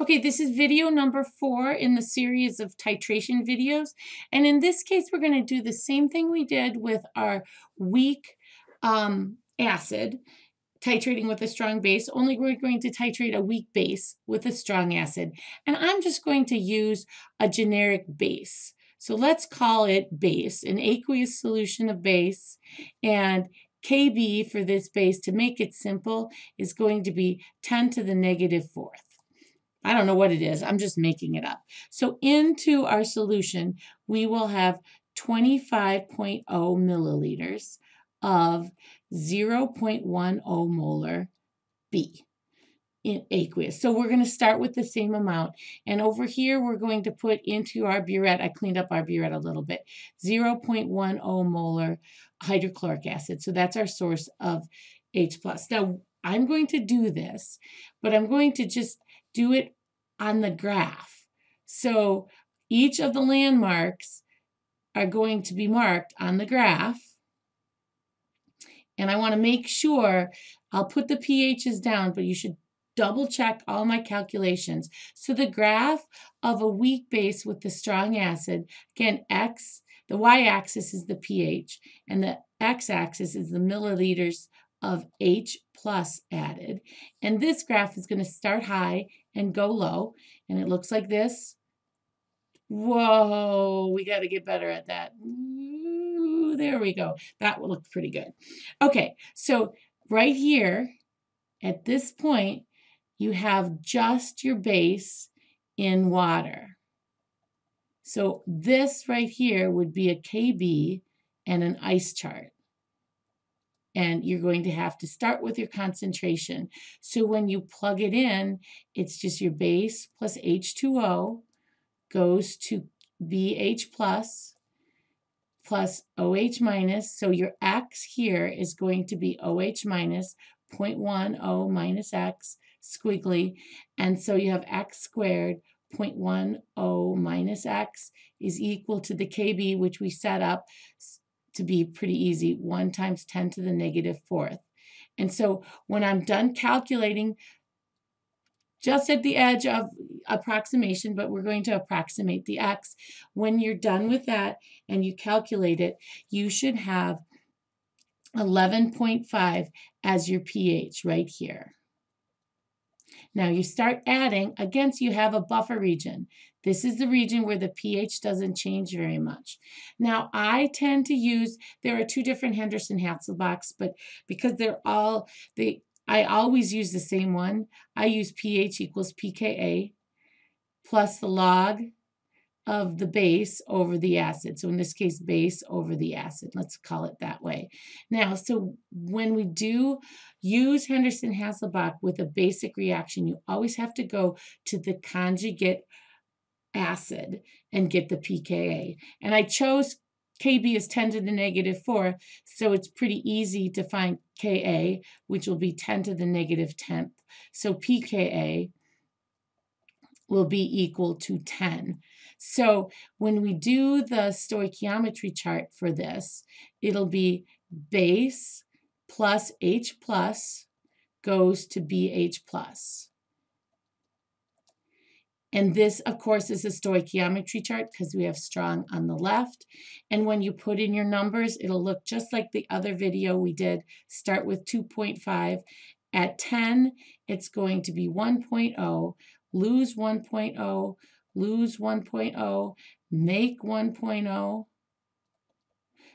Okay, this is video number 4 in the series of titration videos. And in this case, we're going to do the same thing we did with our weak acid, titrating with a strong base, only we're going to titrate a weak base with a strong acid. And I'm just going to use a generic base. So let's call it base, an aqueous solution of base. And Kb for this base, to make it simple, is going to be 10 to the negative 4th. I don't know what it is. I'm just making it up. So into our solution, we will have 25.0 milliliters of 0.10 molar B in aqueous. So we're going to start with the same amount. And over here, we're going to put into our burette, I cleaned up our burette a little bit, 0.10 molar hydrochloric acid. So that's our source of H+. Now, I'm going to do this, but I'm going to just do it on the graph. So each of the landmarks are going to be marked on the graph. And I want to make sure, I'll put the pHs down, but you should double check all my calculations. So the graph of a weak base with the strong acid, again, the y-axis is the pH, and the x-axis is the milliliters of H+ added. And this graph is going to start high and go low, and it looks like this. Whoa, we got to get better at that. Ooh, there we go. That will look pretty good. Okay, so right here, at this point, you have just your base in water. So this right here would be a Kb and an ice chart. And you're going to have to start with your concentration. So when you plug it in, it's just your base plus H2O goes to BH plus OH minus. So your X here is going to be OH minus 0.10 minus X squiggly. And so you have X squared 0.10 minus X is equal to the Kb, which we set up to be pretty easy, 1 times 10 to the negative 4th. And so when I'm done calculating, just at the edge of approximation, but we're going to approximate the X. When you're done with that and you calculate it, you should have 11.5 as your pH right here. Now you start adding, again, so you have a buffer region. This is the region where the pH doesn't change very much. Now I tend to use, there are 2 different Henderson-Hasselbalchs, but because I always use the same one. I use pH equals pKa plus the log of the base over the acid. So in this case, base over the acid. Let's call it that way. Now, so when we do use Henderson-Hasselbalch with a basic reaction, you always have to go to the conjugate acid and get the pKa. And I chose Kb is 10 to the negative 4, so it's pretty easy to find Ka, which will be 10 to the negative 10th. So pKa will be equal to 10. So when we do the stoichiometry chart for this, it'll be base plus H plus goes to BH plus. And this, of course, is a stoichiometry chart because we have strong on the left. And when you put in your numbers, it'll look just like the other video we did. Start with 2.5. At 10, it's going to be 1.0, lose 1.0, lose 1.0, make 1.0.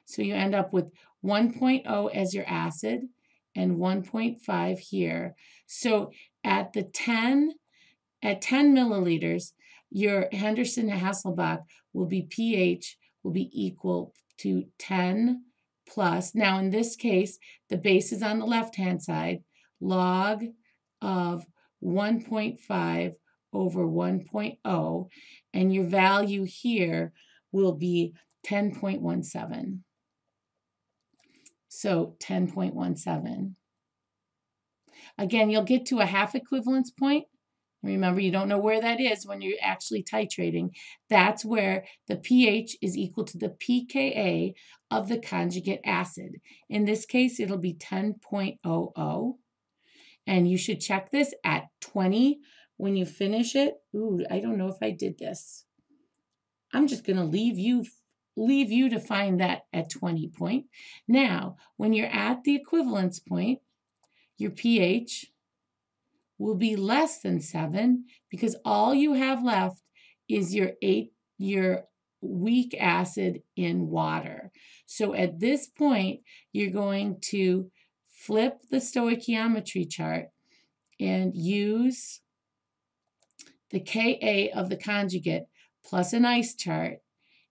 So you end up with 1.0 as your acid and 1.5 here. So at 10 milliliters, your Henderson-Hasselbalch will be pH will be equal to 10 plus. Now in this case, the base is on the left-hand side, log of 1.5 over 1.0, and your value here will be 10.17. So 10.17. Again, you'll get to a half equivalence point. Remember, you don't know where that is when you're actually titrating. That's where the pH is equal to the pKa of the conjugate acid. In this case, it'll be 10.00. And you should check this at 20 when you finish it, ooh, I don't know if I did this. I'm just going to leave you to find that at 20 point. Now, when you're at the equivalence point, your pH will be less than 7 because all you have left is your weak acid in water. So at this point, you're going to flip the stoichiometry chart and use the Ka of the conjugate plus an ice chart.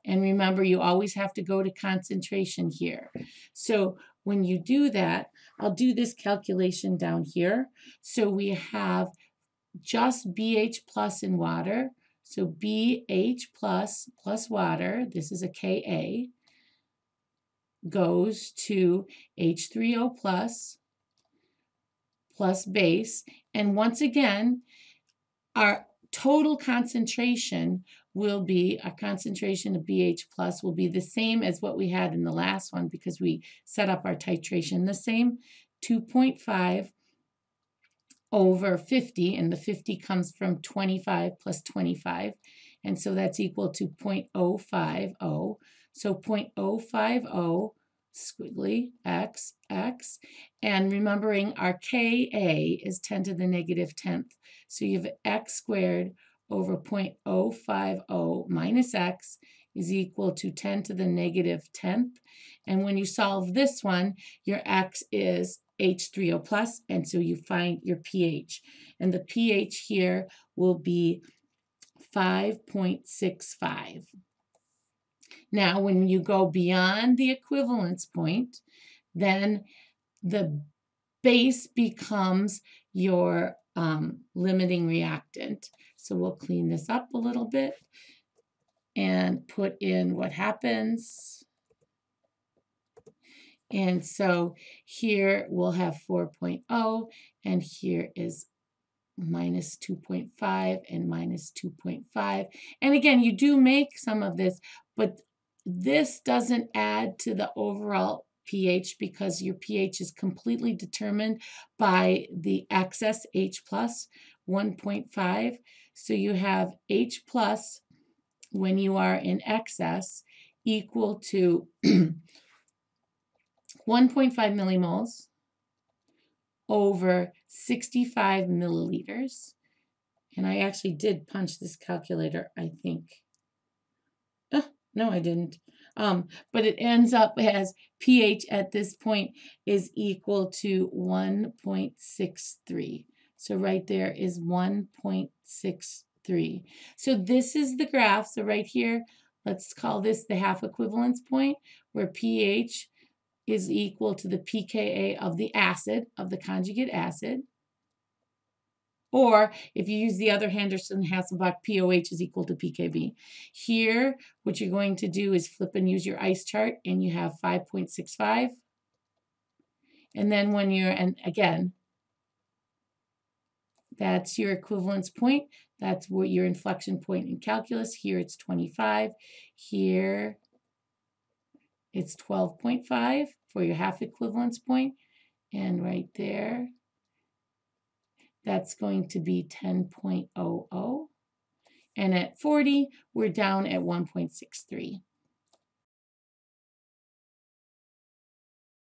And remember, you always have to go to concentration here. So when you do that, I'll do this calculation down here. So we have just BH plus in water. So BH plus water, this is a Ka, goes to H3O plus base. And once again, our total concentration will be, our concentration of BH plus will be the same as what we had in the last one because we set up our titration the same, 2.5 over 50, and the 50 comes from 25 plus 25, and so that's equal to 0.050. So 0.050 squiggly x, and remembering our Ka is 10 to the negative 10th. So you have x squared over 0.050 minus x is equal to 10 to the negative 10th. And when you solve this one, your x is H3O plus, and so you find your pH. And the pH here will be 5.65. Now, when you go beyond the equivalence point, then the base becomes your limiting reactant. So we'll clean this up a little bit and put in what happens. And so here we'll have 4.0, and here is minus 2.5 and minus 2.5. And again, you do make some of this, but this doesn't add to the overall pH because your pH is completely determined by the excess H plus 1.5. So you have H plus when you are in excess equal to 1.5 millimoles over 65 milliliters. And I actually did punch this calculator, I think. No, I didn't. But it ends up as pH at this point is equal to 1.63. So right there is 1.63. So this is the graph. So right here, let's call this the half equivalence point, where pH is equal to the pKa of the acid, of the conjugate acid. Or if you use the other Henderson-Hasselbalch, POH is equal to pKb. Here, what you're going to do is flip and use your ice chart, and you have 5.65. And then when you're, and again, that's your equivalence point. That's what your inflection point in calculus. Here it's 25. Here it's 12.5 for your half equivalence point. And right there, that's going to be 10.00. And at 40, we're down at 1.63.